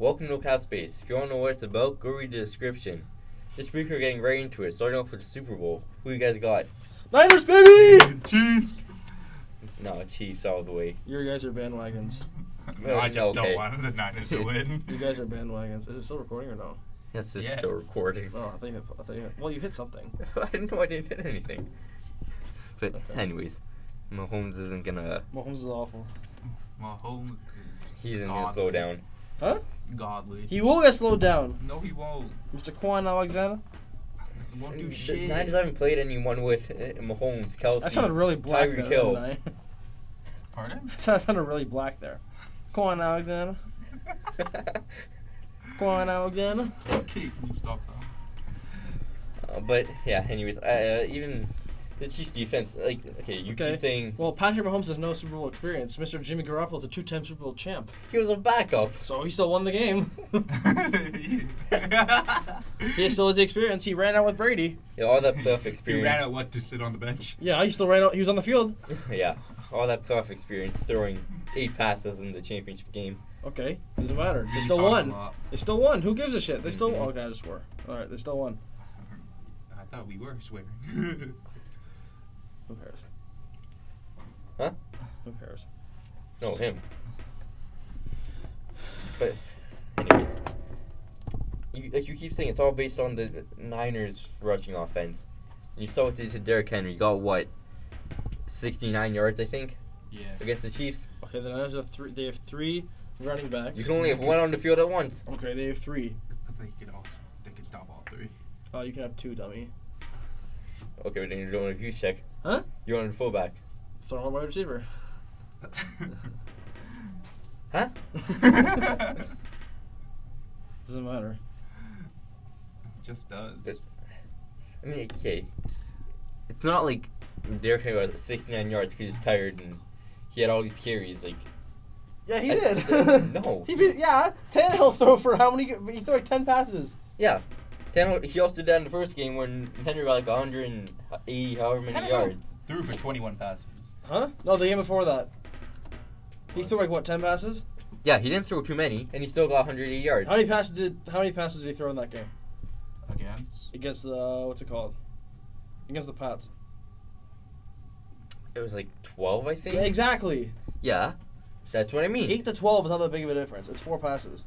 welcome to No Cap Space. If you want to know what it's about, go read the description. This week we're getting right into it, starting off with the Super Bowl. Who you guys got? Niners, baby! Chiefs. No, Chiefs all the way. You guys are bandwagons. No, I just Okay. don't want the Niners to win. You guys are bandwagons. Is it still recording or no? Yes, it's Yeah. still recording. Oh, I thought you hit, well, you hit something. I didn't know I didn't hit anything. But Okay. anyways, Mahomes isn't gonna. Mahomes is awful. Mahomes is He's isn't gonna slow down. Huh? godly. He will get slowed down. No, he won't. Mr. Quan Alexander. He won't do The shit. Niners haven't played anyone with Mahomes, Kelsey. That sounded really black Tyreek there, Hill. didn't I? Pardon? That sounded really black there. Quan Alexander. Quan Alexander. Okay, can you stop that? But yeah, anyways, even the Chiefs defense, like, okay, you Okay. keep saying Well, Patrick Mahomes has no Super Bowl experience. Mr. Jimmy Garoppolo is a two-time Super Bowl champ. he was a backup. So he still won the game. He still has the experience. He ran out with Brady. Yeah, all that playoff He experience. ran out what to sit on the bench. Yeah, he still ran out. He was on the field. Yeah, all that playoff experience, throwing 8 passes in the championship game. Okay, doesn't matter. They He still talks a won. lot. They still won. Who gives a shit? They still. Mhm. Oh, okay, I just swore. All right, they still won. I thought we were swearing. Who cares? Huh? Who cares? No, him. But, anyways, you keep saying it's all based on the Niners rushing offense. And you saw what they did to Derrick Henry. Got what? 69 yards, I think, Yeah. against the Chiefs. Okay, the Niners have three. They have three running backs. You can only have one on the field at once. Okay, they have three. But they could stop all three. Oh, you can have two, dummy. Okay, but then you're doing a view check. Huh? You're on the fullback. Throw him wide receiver. Huh? Doesn't matter. Just does. I mean, okay. It's not like Derrick Henry was 69 yards because he was tired and he had all these carries. Like, Yeah, he I- did. no. Yeah, Tannehill throw for how many? He threw like 10 passes. Yeah. He also did that in the first game when Henry got like 180, however many Tannehill yards. Threw for 21 passes. Huh? No, the game before that. He threw like what? 10 passes. Yeah, he didn't throw too many, and he still got 180 yards. How many passes did he throw in that game? Against? Against the what's it called? Against the Pats. It was like 12, I think. Yeah, exactly. Yeah, that's what I mean. 8 to 12 is not that big of a difference. It's 4 passes,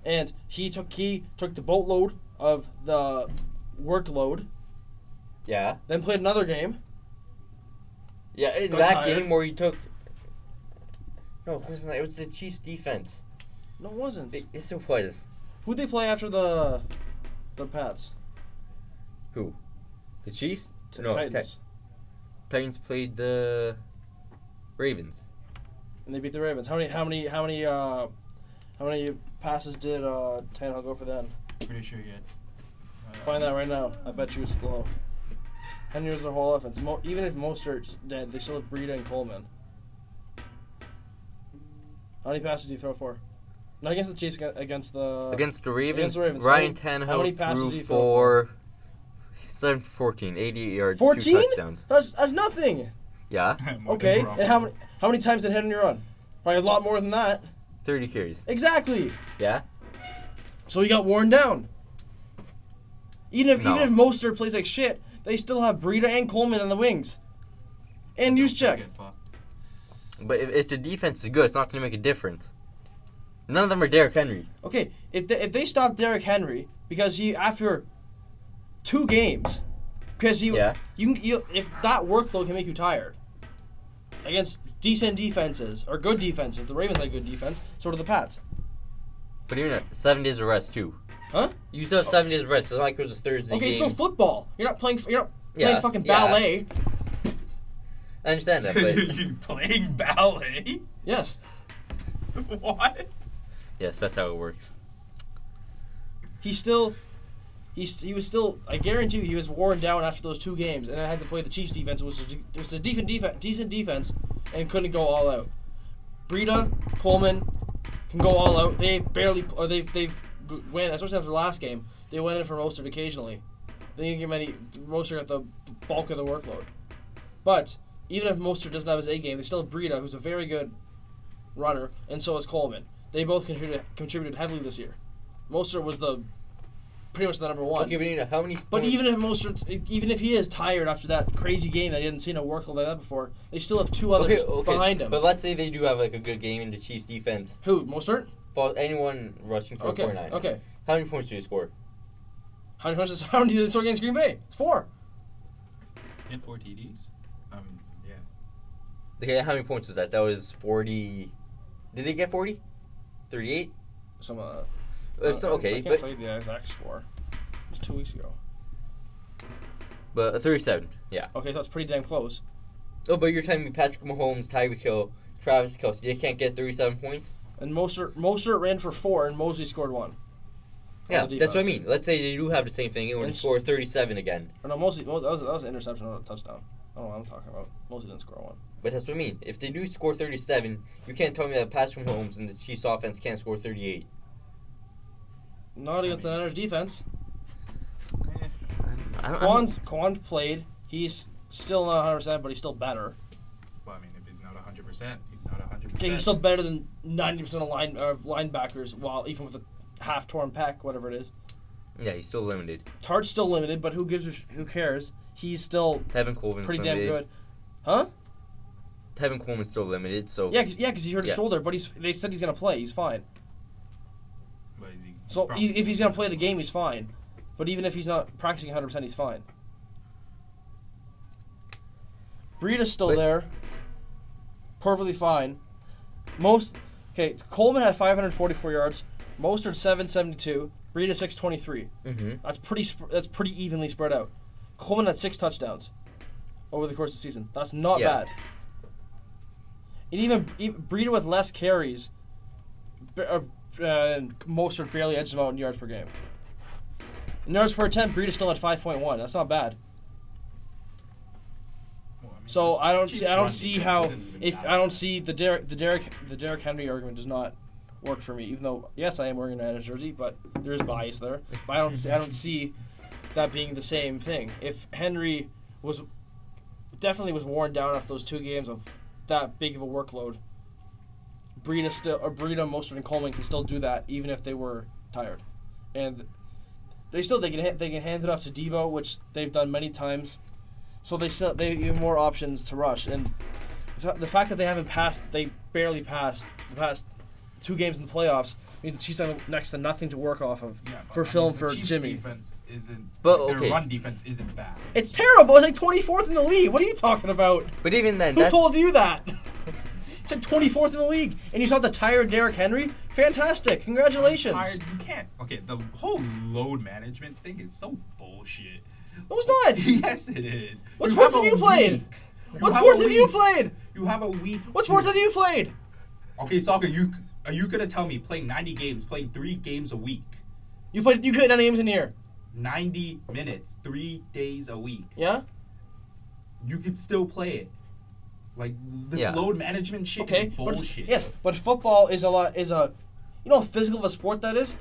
and he took the boatload of the workload. Yeah. Then played another game. Yeah, in Got that tired. game where he took. No, it wasn't that. It was the Chiefs' defense. No, it wasn't. Yes, it was. Who'd they play after the Pats? Who? The Chiefs? Titans. Titans played the Ravens. And they beat the Ravens. How many passes did Tannehill go for then? Pretty sure you had. Find that right now. I bet you it's low. Henry was their whole offense. Even if Mostert's dead, they still have Breida and Coleman. How many passes did he throw for? Not against the Chiefs, against the Against the Ravens, against the Ravens. Ryan how many Tannehill passes threw did he throw for 7-14, 88 yards, 14? 2 touchdowns. That's nothing. Yeah, More Okay, than and how many times did Henry run? Probably a lot more than that. 30 carries. Exactly. Yeah? So he got worn down. Even No. if Mostert plays like shit, they still have Breida and Coleman on the wings. And Juszczyk. Get fucked. But if the defense is good, it's not going to make a difference. None of them are Derrick Henry. Okay, if they stop Derrick Henry because he after 2 games, because you if that workload can make you tired against decent defenses or good defenses, the Ravens had good defense, so do the Pats. But even 7 days of rest, too. Huh? You still have 7 days of rest. It's not like it was a Thursday Okay, game. so football. You're not playing Yeah, fucking yeah. ballet. I understand that, but You playing ballet? Yes. What? yes, that's how it works. He was still. I guarantee you, he was worn down after those 2 games, and I had to play the Chiefs defense. It was a decent defense, and couldn't go all out. Breida, Coleman can go all out. They barely, or they've went, especially after the last game. They went in for Mostert occasionally. They didn't give him any. Mostert got the bulk of the workload. But even if Mostert doesn't have his A game, they still have Breida, who's a very good runner, and so is Coleman. They both contributed heavily this year. Mostert was pretty much the number one. Okay, but you know, how many? But even if he is tired after that crazy game that he hadn't seen a workload like that before, they still have two others behind him. But let's say they do have like a good game in the Chiefs defense. Who? Mostert? Anyone rushing for 49. Okay. How many points do you score? How many did they score against Green Bay? It's 4. And 4 TDs. Yeah. Okay, how many points was that? That was 40. Did they get 40? 38? Some okay, I can't but tell you the exact score. It was 2 weeks ago. But 37. Yeah. Okay, so that's pretty damn close. Oh, but you're telling me Patrick Mahomes, Tyreek Hill, Travis Kelce, they can't get 37 points? And Mostert ran for 4, and Mosley scored 1. Yeah, that's what I mean. Let's say they do have the same thing, and we're going to score 37 again. Or no, that was an interception, not a touchdown. I don't know what I'm talking about. Mosley didn't score 1. But that's what I mean. If they do score 37, you can't tell me that Patrick Mahomes and the Chiefs offense can't score 38. Not against the Niners defense. Quan played. He's still not 100%, but he's still better. Well, I mean, if he's not 100%, he's not 100%. Okay, he's still better than 90% of linebackers, while even with a half-torn pec, whatever it is. Yeah, he's still limited. Tart's still limited, but who cares? He's still Tevin Coleman's pretty limited. damn good. Huh? Tevin Coleman's still limited, so... Yeah, because he hurt his shoulder, but they said he's going to play. He's fine. But is he So if he's going to play the game, he's fine. But even if he's not practicing 100%, he's fine. Breida's still there. Perfectly fine. Coleman had 544 yards. Mostert 772. Breida 623. Mm-hmm. That's pretty evenly spread out. Coleman had 6 touchdowns over the course of the season. That's not bad. And even Breida with less carries, Mostert barely edged him out in yards per game. In yards per attempt, Breida still at 5.1. That's not bad. Well, I mean, So I don't see the Derrick Henry argument does not work for me. Even though yes, I am wearing a Niners jersey, but there is bias there. But I don't see that being the same thing. If Henry was worn down after those 2 games of that big of a workload, Breida, Mostert, and Coleman can still do that even if they were tired, and they can hand it off to Debo, which they've done many times. So they have more options to rush, and the fact that they barely passed the past 2 games in the playoffs means the Chiefs have next to nothing to work off of for Chiefs Jimmy. Defense isn't, their run defense isn't bad. It's terrible. It's like 24th in the league. What are you talking about? But even then, Who told you that? It's like 24th in the league, and you saw the tired Derrick Henry. Fantastic! Congratulations. Tired, you can't. Okay, the whole load management thing is so bullshit. No, it's not. Yes, it is. What sports have you played? What sports have you played? You have a week. What sports have you played? Okay, soccer. Are you gonna tell me playing 90 games, playing 3 games a week? You played 90 games in here. 90 minutes, 3 days a week. Yeah. You could still play it. Like this load management shit is bullshit. But football is how physical of a sport that is.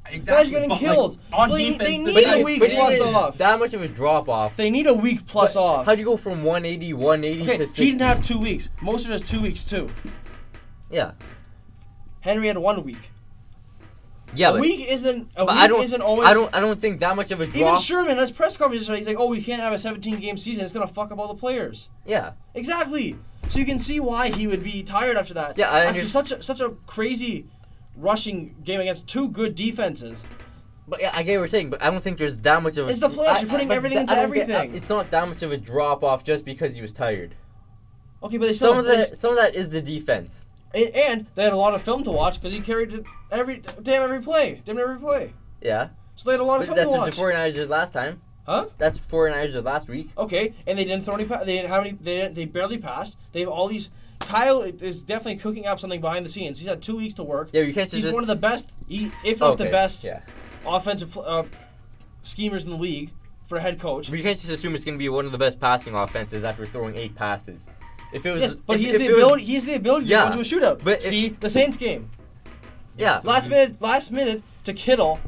Exactly. Guys are getting killed. On So defense, they need a week plus off. That much of a drop off. They need a week plus off. How'd you go from 180 to 60? He didn't have 2 weeks. Mostert has 2 weeks too. Yeah. Henry had 1 week. Yeah, a week isn't always. I don't think that much of a drop. Even Sherman, as press conference, he's like, "Oh, we can't have a 17-game season. It's gonna fuck up all the players." Yeah. Exactly. So you can see why he would be tired after that. Yeah, after such a crazy rushing game against 2 good defenses. But yeah, I get what you're saying, but I don't think there's that much of a... It's the playoffs. You're putting everything into everything. It's not that much of a drop off just because he was tired. Okay, but they still... Some of that is the defense. And they had a lot of film to watch because he carried it every play. Yeah. So they had a lot of film to watch. That's what the 49ers did last time. Huh? That's what 49ers did last week. Okay, and they didn't throw any. They barely passed. They have all these. Kyle is definitely cooking up something behind the scenes. He's had 2 weeks to work. Yeah, you can't just. He's one of the best, if not the best, offensive schemers in the league for a head coach. But you can't just assume it's going to be one of the best passing offenses after throwing 8 passes. If it was, yes, but he has the ability. He has the ability to go into a shootout. But see the Saints game. Yeah. Last minute to Kittle.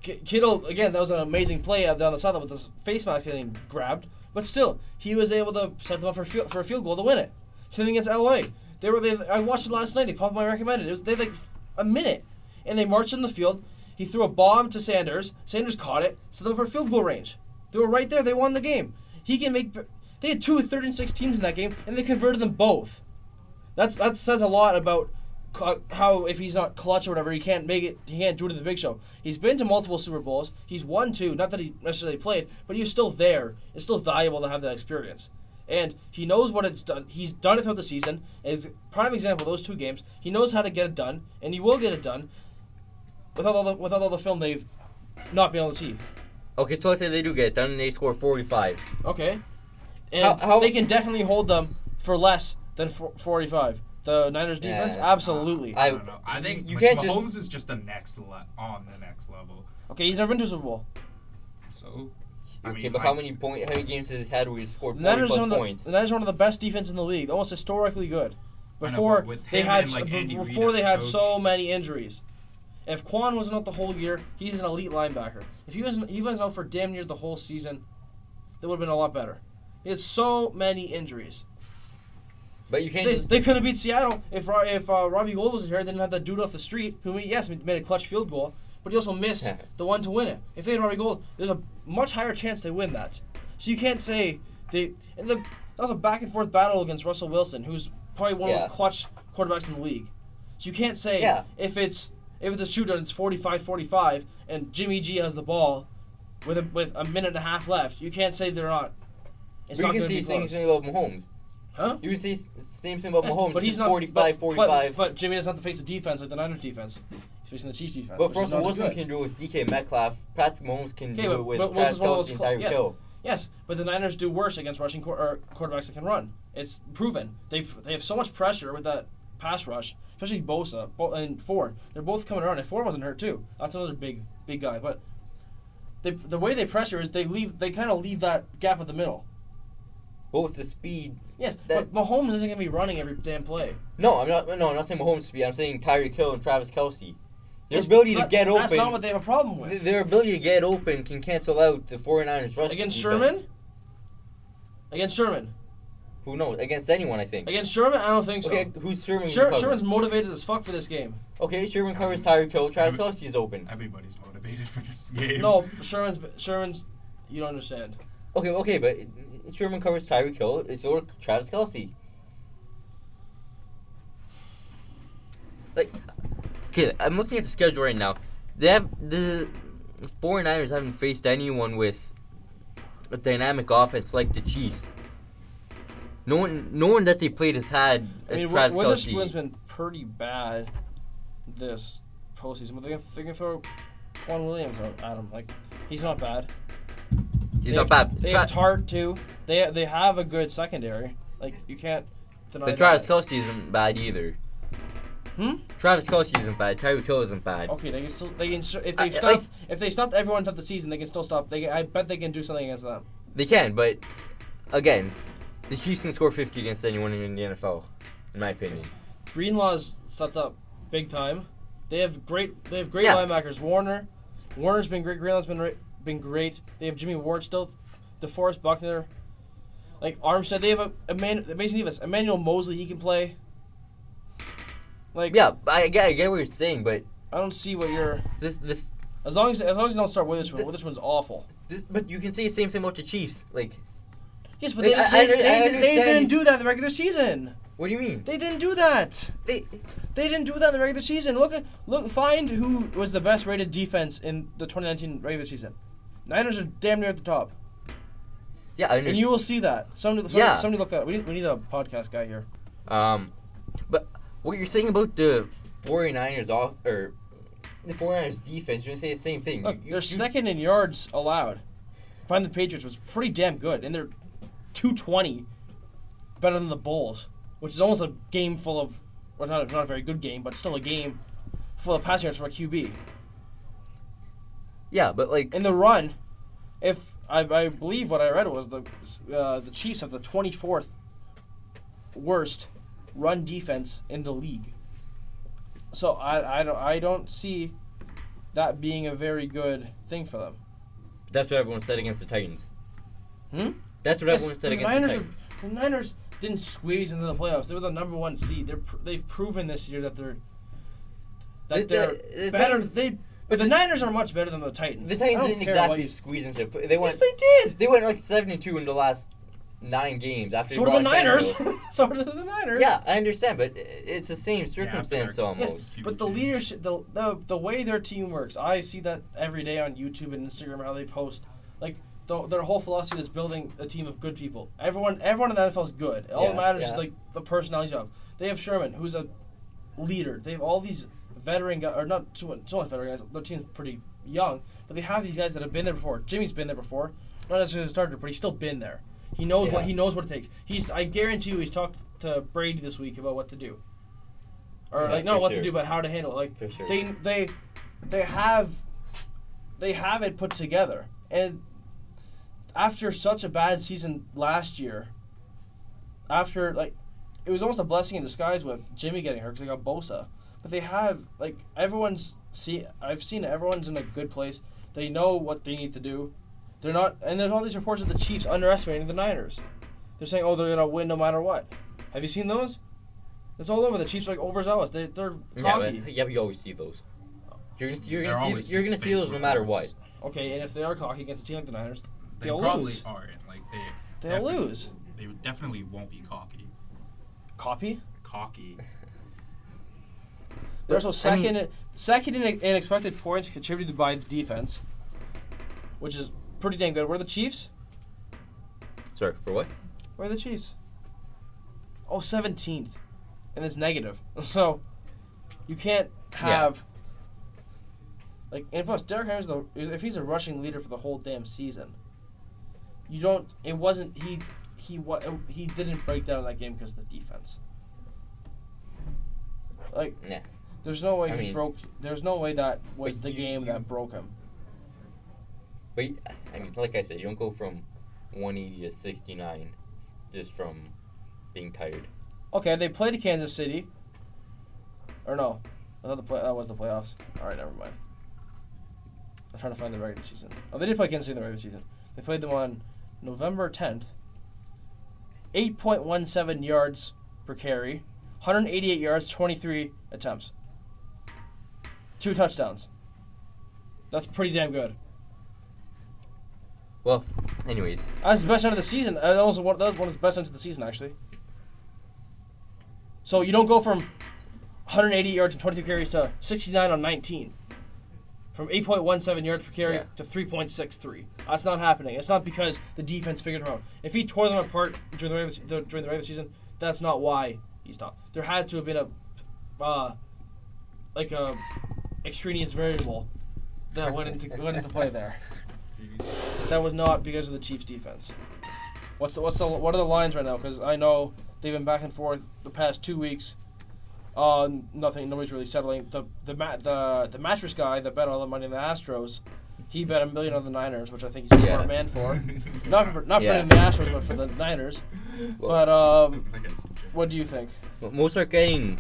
Kittle again. That was an amazing play down the sideline with his face mask getting grabbed. But still, he was able to set them up for a field goal to win it. Same thing against LA. I watched it last night. They popped my recommended. They had like a minute, and they marched in the field. He threw a bomb to Sanders. Sanders caught it. So they were for field goal range. They were right there. They won the game. He can make. They had 2 3-6 teams in that game, and they converted them both. That says a lot about how if he's not clutch or whatever, he can't make it. He can't do it in the big show. He's been to multiple Super Bowls. He's won 2. Not that he necessarily played, but he was still there. It's still valuable to have that experience. And he knows what it's done. He's done it throughout the season. It's a prime example of those 2 games. He knows how to get it done, and he will get it done without all the film they've not been able to see. Okay, so let's say they do get it done and they score 45. Okay. And How- they can definitely hold them for less than 45. The Niners defense, Yeah. absolutely. I don't know. I think you can't Mahomes just is just on the next level. Okay, he's never been to a Super Bowl. So. Okay, but how many games has he had where he scored The 40 Niners, plus points? the Niners are one of the best defense in the league, almost historically good. I know, Before but with they him had and, like, Andy Reid before as they the had coach. so many injuries. If Quan wasn't out the whole year, he's an elite linebacker. If he wasn't out for damn near the whole season, that would have been a lot better. They had so many injuries. But you can't They could have beat Seattle if Robbie Gould wasn't here. They didn't have that dude off the street who made a clutch field goal, but he also missed the one to win it. If they had Robbie Gould, there's a much higher chance they win that. So you can't say that was a back and forth battle against Russell Wilson, who's probably one of those clutch quarterbacks in the league. So you can't say if it's a shootout, it's 45-45 and Jimmy G has the ball with a minute and a half left. You can't say they're not. It's But not you going can to see be the close. same thing about Mahomes. Huh? You can see the same thing about Yes, Mahomes. but he's not 45-45. But Jimmy doesn't have to face the defense like the Niners defense. He's facing the Chiefs defense. But which is Russell not as Wilson good. can do it with DK Metcalf. Patrick Mahomes can Okay, do but- it with but Travis Wilson's one of Kelce those and cl- Tyreek yes. Hill. Yes, but the Niners do worse against rushing quarterbacks that can run. It's proven. They have so much pressure with that pass rush, especially Bosa and Ford. They're both coming around, and Ford wasn't hurt too. That's another big guy. But the way they pressure is they kind of leave that gap at the middle. But with the speed. Yes, but Mahomes isn't going to be running every damn play. No, I'm not saying Mahomes speed. I'm saying Tyreek Hill and Travis Kelce. Their ability to get open. That's not what they have a problem with. Their ability to get open can cancel out the 49ers rush. Against defense. Sherman? Against Sherman. Who knows? Against anyone, I think. Against Sherman? I don't think so. Okay, who's Sherman? cover? Sherman's motivated as fuck for this game. Okay, Sherman covers Tyreek Hill. Travis Kelce is open. Everybody's motivated for this game. No, Sherman's. You don't understand. Okay, but Sherman covers Tyreek Hill. So does Travis Kelce. Like, okay, I'm looking at the schedule right now. The 49ers haven't faced anyone with a dynamic offense like the Chiefs. No one that they played has had Travis Witherspoon's Kelce. been pretty bad this postseason, but they can throw Quan Williams at him. Like, he's not bad. He's not bad. They have Tart too. They have a good secondary. Like, you can't deny But Travis that. Kelce isn't bad either. Travis Kelce isn't bad. Tyreek Hill isn't bad. Okay, they can still if they stopped everyone at the season, they can still stop. I bet they can do something against them. They can, but again, the Chiefs can score 50 against anyone in the NFL, in my opinion. Greenlaw's stepped up big time. They have great Yeah. linebackers. Warner's been great. Greenlaw's been great. They have Jimmy Ward still. DeForest Buckner, like Armstead. They have amazing defense. Emmanuel Mosley, he can play. Like, Yeah, I get what you're saying, but I don't see what you're. this As long as you don't start Witherspoon. Witherspoon's awful. but you can say the same thing about the Chiefs. Like, Yes, but Like, I they understand didn't do that in the regular season. what do you mean? They didn't do that. They didn't do that in the regular season. Find who was the best rated defense in the 2019 regular season. Niners are damn near at the top, Yeah, I understand. and you will see that. Somebody look that up. We need a podcast guy here. But what you're saying about the 49ers the 49ers defense, you're gonna say the same thing. Look, they're second in yards allowed. Behind the Patriots was pretty damn good, and they're 220 better than the Bulls, which is almost a game full of, well, not a very good game, but still a game full of passing yards for a QB. Yeah, but like In the run, if I believe what I read was the Chiefs have the 24th worst run defense in the league. So I don't see that being a very good thing for them. that's what everyone said against the Titans. That's what everyone said against the Titans. The Niners, didn't squeeze into the playoffs. They were the number 1 seed. They've proven this year that they're better. But the Niners are much better than the Titans. The Titans didn't exactly squeeze into. They went. Yes, they did. They went like 7-2 in the last 9 games after. So did the Niners. So did the Niners. Yeah, I understand, but it's the same circumstance almost. Yes, but the leadership, the way their team works, I see that every day on YouTube and Instagram how they post. Like their whole philosophy is building a team of good people. Everyone in the NFL is good. All that matters is like the personalities you have. They have Sherman, who's a leader. They have all these veteran guys, or not so much veteran guys. Their team's pretty young, but they have these guys that have been there before. Jimmy's been there before, not necessarily the starter, but he's still been there. He knows what it takes. I guarantee you, he's talked to Brady this week about what to do, or not what to do, but how to handle it. Like for sure. they have it put together, and after such a bad season last year, it was almost a blessing in disguise with Jimmy getting hurt because they got Bosa. But they have, I've seen everyone's in a good place. They know what they need to do. They're not, and there's all these reports of the Chiefs underestimating the Niners. They're saying, they're going to win no matter what. Have you seen those? It's all over. The Chiefs are overzealous. They're cocky. Yeah, but you always see those. You're gonna see those no matter what. Okay, and if they are cocky against a team like the Niners, they'll probably lose. Aren't. They'll lose. They definitely won't be cocky. Cocky? They're also second in expected points contributed by the defense, which is pretty dang good. Where are the Chiefs? Sorry, for what? Where are the Chiefs? 17th. And it's negative. So, you can't have... and plus, Derrick Henry's if he's a rushing leader for the whole damn season, he didn't break down in that game because of the defense. There's no way broke. There's no way that was the game that broke him. But like I said, you don't go from 180 to 69 just from being tired. Okay, they played Kansas City. Or no, I thought that was the playoffs. All right, never mind. I'm trying to find the regular season. Oh, they did play Kansas City in the regular season. They played them on November 10th. 8.17 yards per carry, 188 yards, 23 attempts. 2 touchdowns. That's pretty damn good. Well, anyways. That's the best end of the season. That was one of the best ends of the season, actually. So you don't go from 180 yards and 23 carries to 69 on 19. From 8.17 yards per carry to 3.63. That's not happening. It's not because the defense figured him out. If he tore them apart during the regular season, that's not why he stopped. There had to have been a extraneous variable that went into play there. That was not because of the Chiefs' defense. What are the lines right now? Because I know they've been back and forth the past 2 weeks. Nobody's really settling. The mattress guy that bet all the money on the Astros, he bet $1 million on the Niners, which I think he's a smart man for. Not for betting the Astros, but for the Niners. Well, but what do you think? Well, most are getting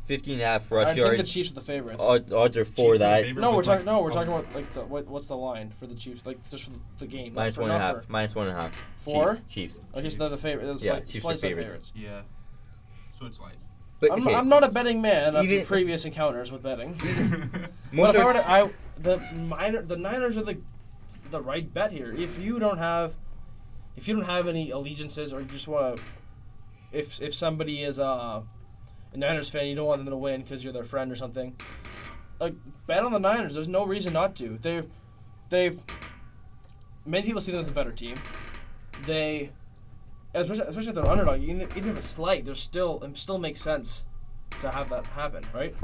15.5 rush yards. I think the Chiefs are the favorites. Odds are for that. We're talking about what's the line for the Chiefs, just for the game. -1.5. -1.5. 4? Chiefs. Okay, so they're the favorite. Chiefs are favorites. Yeah. So it's like. But, I'm not a betting man after previous encounters with betting. But if I were to, the Niners are the right bet here. If you don't have any allegiances, or you just want to, if somebody is a Niners fan, you don't want them to win because you're their friend or something, bet on the Niners. There's no reason not to. They've many people see them as a better team. Especially if they're underdog, even if it's slight, it still makes sense to have that happen, right?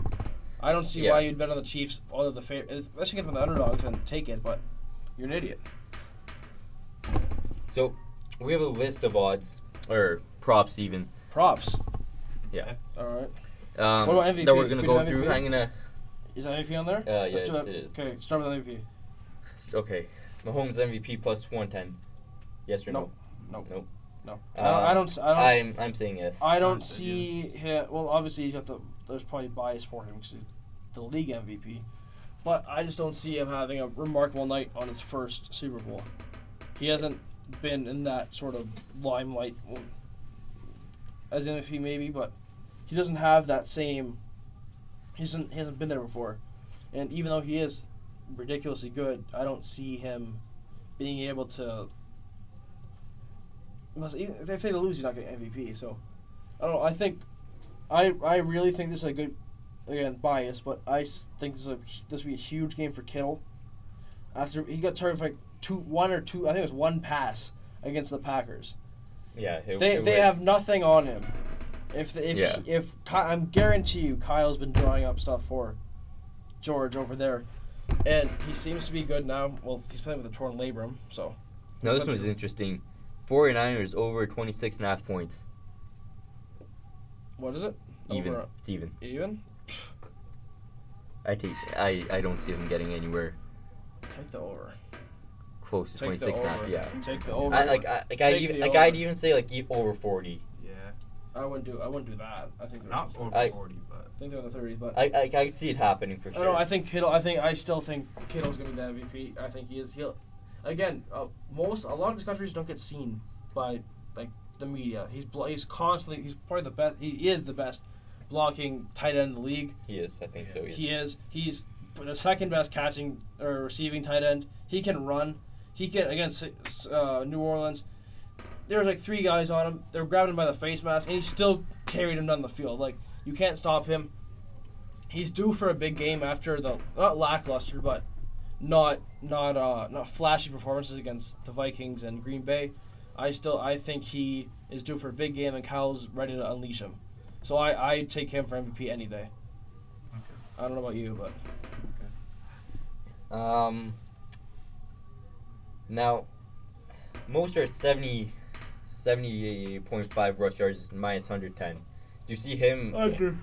I don't see why you'd bet on the Chiefs, all of the especially get them the underdogs and take it, but you're an idiot. So, we have a list of odds, or props even. Props? Yeah. All right. What about MVP? That we're going to go through. Is that MVP on there? Yes, it is. Okay, start with MVP. Okay. Mahomes MVP plus 110. Yes or no? Nope. No. I'm saying yes. I don't see him. Well, obviously there's probably bias for him because he's the league MVP, but I just don't see him having a remarkable night on his first Super Bowl. He hasn't been in that sort of limelight as MVP maybe, but he doesn't have that same. He hasn't been there before, and even though he is ridiculously good, I don't see him being able to. If they lose, he's not getting MVP. So I don't know. I really think this is a good. Again, bias, but I think this will be a huge game for Kittle. After he got targeted for like one or two, I think it was one pass against the Packers. Yeah, they have nothing on him. If I'm guarantee you, Kyle's been drawing up stuff for George over there, and he seems to be good now. Well, he's playing with a torn labrum, so. Now this one's interesting. 49ers over 26.5 points. What is it? Even. Even? I don't see them getting anywhere Take the over. close to 26.5. Yeah. Take the over. I'd even say like over 40. Yeah. I wouldn't do that. I think Not over 40, but I think they're in the 30s, but I could see it happening for sure. No, I think Kittle. I still think Kittle's gonna be the MVP. I think he is. A lot of his contributions don't get seen by like the media. He's constantly. He's probably the best. He is the best blocking tight end in the league. He is. I think so. He is. He's the second best catching or receiving tight end. He can run. He can against New Orleans. There's like three guys on him. They're grabbing him by the face mask, and he still carried him down the field. Like you can't stop him. He's due for a big game after the not lackluster, but not flashy performances against the Vikings and Green Bay. I think he is due for a big game, and Kyle's ready to unleash him. So I take him for MVP any day. okay. I don't know about you, but Now, most are 70.5 rush yards minus 110. Do you see him under?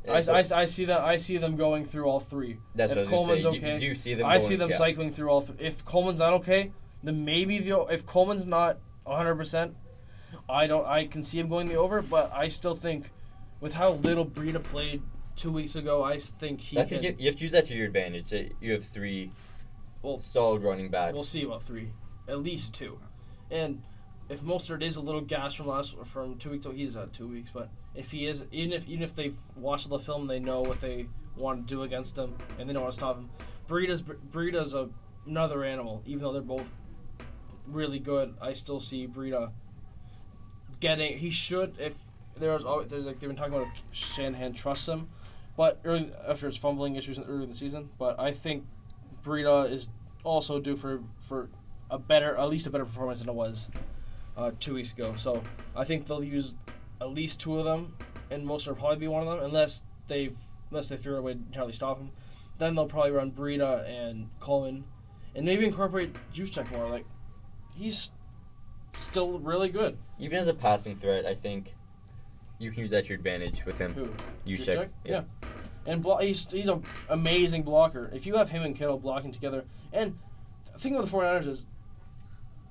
I see that. I see them going through all three. That's if what I was Coleman's gonna say. okay, Do you see them? I see them cycling through all. If Coleman's not okay, then maybe if Coleman's not 100%, I can see him going the over. But I still think, with how little Breida played 2 weeks ago, I think he. I think you have to use that to your advantage. You have three solid running backs. We'll see about three, at least two, and if Mostert is a little gassed from 2 weeks ago, he's at 2 weeks. But if he is, even if they've watched the film, they know what they want to do against him, and they don't want to stop him. Breida's another animal. Even though they're both really good, I still see Breida getting. He should if there's like they've been talking about if Shanahan trusts him, but after his fumbling issues early in the season. But I think Breida is also due for at least a better performance than it was 2 weeks ago. So I think they'll use at least two of them, and most will probably be one of them, unless they figure a way to entirely stop him. Then they'll probably run Breida and Coleman, and maybe incorporate Juszczyk more. Like he's still really good. Even as a passing threat, I think you can use that to your advantage with him. Who? Juszczyk? Yeah. And he's an amazing blocker. If you have him and Kittle blocking together, and the thing with the 49ers is,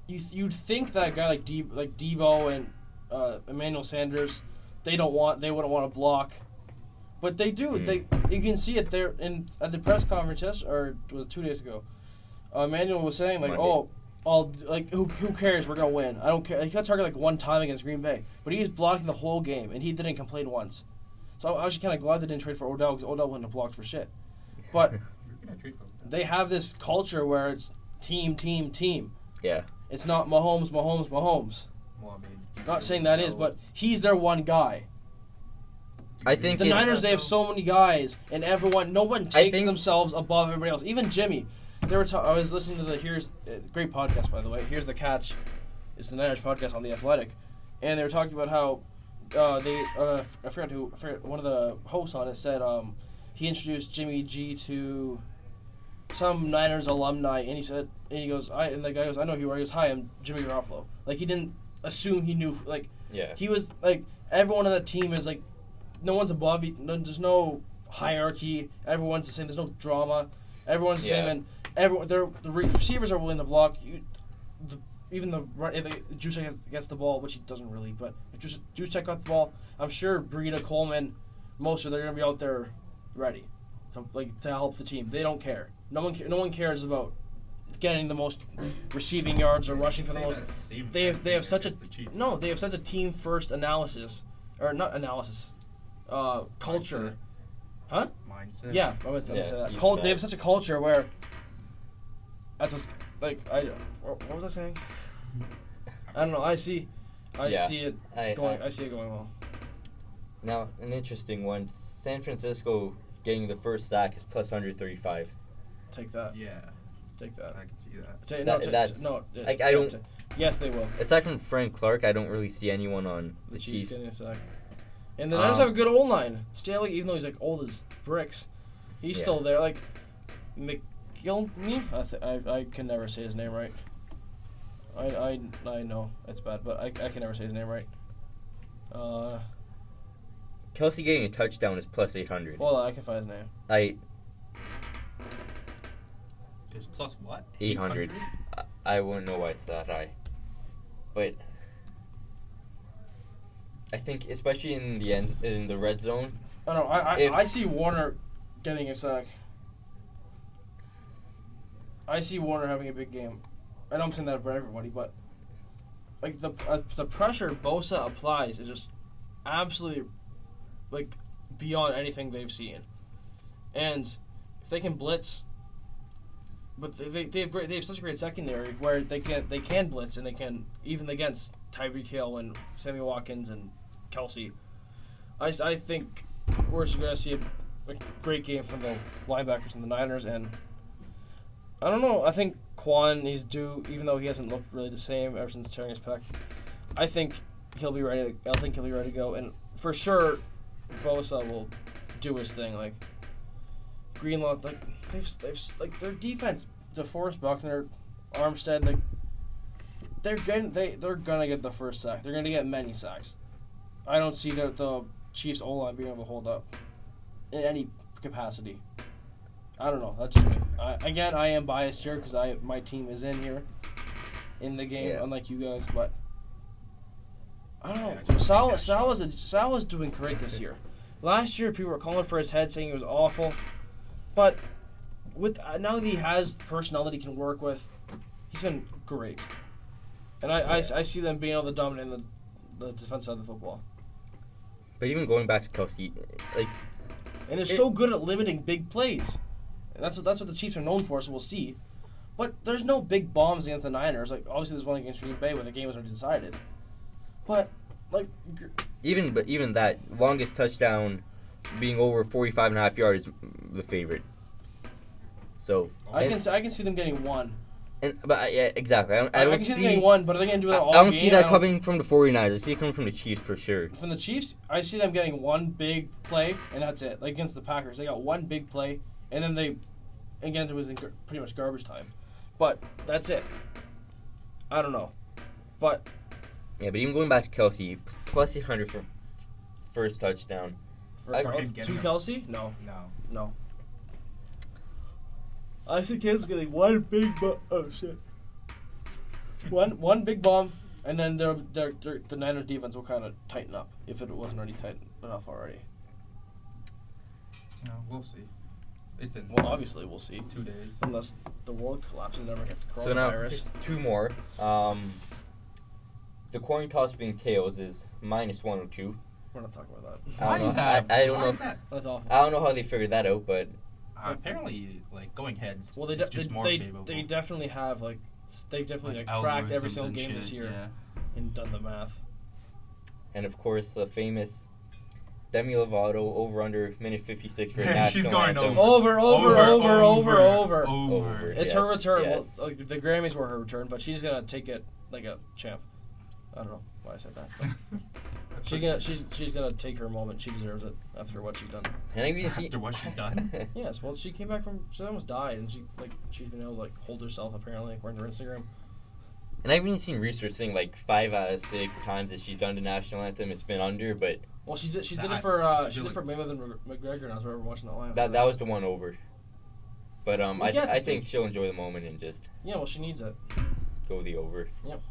you'd think that a guy like Debo and Emmanuel Sanders, they wouldn't want to block, but they do. You can see it there at the press conference or it was 2 days ago. Emmanuel was saying like, Monday. who cares? We're gonna win. I don't care. He got targeted like one time against Green Bay, but he was blocking the whole game and he didn't complain once. So I was kind of glad they didn't trade for Odell because Odell wouldn't have blocked for shit. But they have this culture where it's team. Yeah. It's not Mahomes. Well, I mean, Not saying that is, but he's their one guy. I think The Niners, they have so many guys, and no one takes themselves above everybody else. Even Jimmy. I was listening to great podcast, by the way. Here's the Catch. It's the Niners podcast on The Athletic. And they were talking about how I forgot one of the hosts on it said he introduced Jimmy G to some Niners alumni, and the guy goes, I know who you are. He goes, hi, I'm Jimmy Garoppolo. Like, he didn't assume he knew, like, yeah. He was, like, everyone on that team is, like, no one's above, there's no hierarchy, everyone's the same, there's no drama, everyone's the same, and the receivers are willing to block, Juszczyk gets the ball, which he doesn't really, but if Juszczyk got the ball, I'm sure Breida, Coleman, they're going to be out there ready to help the team. They don't care. No one cares about getting the most receiving yards or rushing for the most. They have such a they have such a team first analysis or not analysis, culture, huh? Mindset. Yeah, I would say that. They have such a culture where that's what's like. What was I saying? I don't know. I see it going. I see it going well. Now, an interesting one. San Francisco getting the first sack is plus 135. Take that. Yeah. Take that. I can see that. I don't. Yes, they will. Aside from Frank Clark, I don't really see anyone on the Chiefs. Getting a sack. And the Niners have a good old line. Staley, even though he's like old as bricks, he's still there. Like McGillney, I can never say his name right. I know it's bad, but I can never say his name right. Kelsey getting a touchdown is plus 800. Well, I can find his name. It's plus what? 800. I wouldn't know why it's that high. But I think, especially in the red zone. Oh no, I see Warner getting a sack. I see Warner having a big game. I know I'm saying that for everybody, but like the pressure Bosa applies is just absolutely like beyond anything they've seen. And if they can blitz, but they have such a great secondary where they can blitz and they can even against Tyreek Hill and Sammy Watkins and Kelsey. I think we're just gonna see a great game from the linebackers and the Niners, and I don't know. I think Quan is due, even though he hasn't looked really the same ever since tearing his pec. I think he'll be ready. I think he'll be ready to go, and for sure, Bosa will do his thing. Like Greenlaw, like they've like their defense, DeForest Buckner, Armstead, like they're gonna get the first sack. They're gonna get many sacks. I don't see the Chiefs O-line being able to hold up in any capacity. I don't know. That's just me. Again, I am biased here because my team is in here in the game, unlike you guys. But I don't know. Salah's doing great this year. Last year, people were calling for his head, saying he was awful. But with now that he has personnel that he can work with, he's been great. And I see them being able to dominate the defense side of the football. But even going back to Kelsey, like, and they're so good at limiting big plays. And that's what the Chiefs are known for, so we'll see. But there's no big bombs against the Niners. Like obviously there's one against Green Bay where the game was already decided. But like even that longest touchdown being over 45.5 yards is the favorite. So I can see them getting one. But yeah, exactly. I can see them getting one, but are they going to do that all game? I don't game? see that coming from the 49ers. I see it coming from the Chiefs for sure. From the Chiefs, I see them getting one big play, and that's it. Like against the Packers, they got one big play, and then again, it was in pretty much garbage time. But that's it. I don't know. But yeah, but even going back to Kelsey, plus 800 for first touchdown. To Kelsey? No. I think Kansas getting one big one big bomb, and then the Niners defense will kind of tighten up if it wasn't already tight enough already. No, we'll see. Obviously we'll see. 2 days. Unless the world collapses and everyone gets coronavirus. So now, here's two more. The coin toss being tails is minus 102. We're not talking about that. Why is that? I don't know. That's awful. I don't know how they figured that out, but apparently, like going heads. Well, they definitely have they've definitely tracked every single game this year and done the math. And of course, the famous Demi Lovato over under minute 56 for a national She's going anthem. Over. It's Yes, her return. yes. Well, the Grammys were her return, but she's gonna take it like a champ. I don't know why I said that. She's gonna take her moment. She deserves it after what she's done. And After what she's done? Yes. Well, she came back she almost died, and she's been able to hold herself apparently according to her Instagram. And I've even seen research saying 5 out of 6 times that she's done the national anthem, it's been under, but well, she did it for Mayweather and McGregor, and I was watching that live. That was the one over. But I think she'll enjoy the moment and just well, she needs it. Go the over. Yep.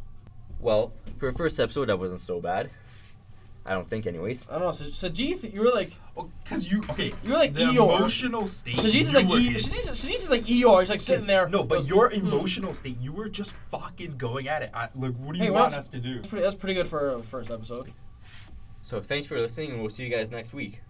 Well, for a first episode, that wasn't so bad. I don't think, anyways. I don't know. Sajith, you were like. Because you You're like the Eeyore. emotional state. Sajith is like Sajith is like Eeyore. He's like sitting there. No, but your emotional state, you were just fucking going at it. Like, what do you want us to do? That's pretty good for a first episode. So thanks for listening, and we'll see you guys next week.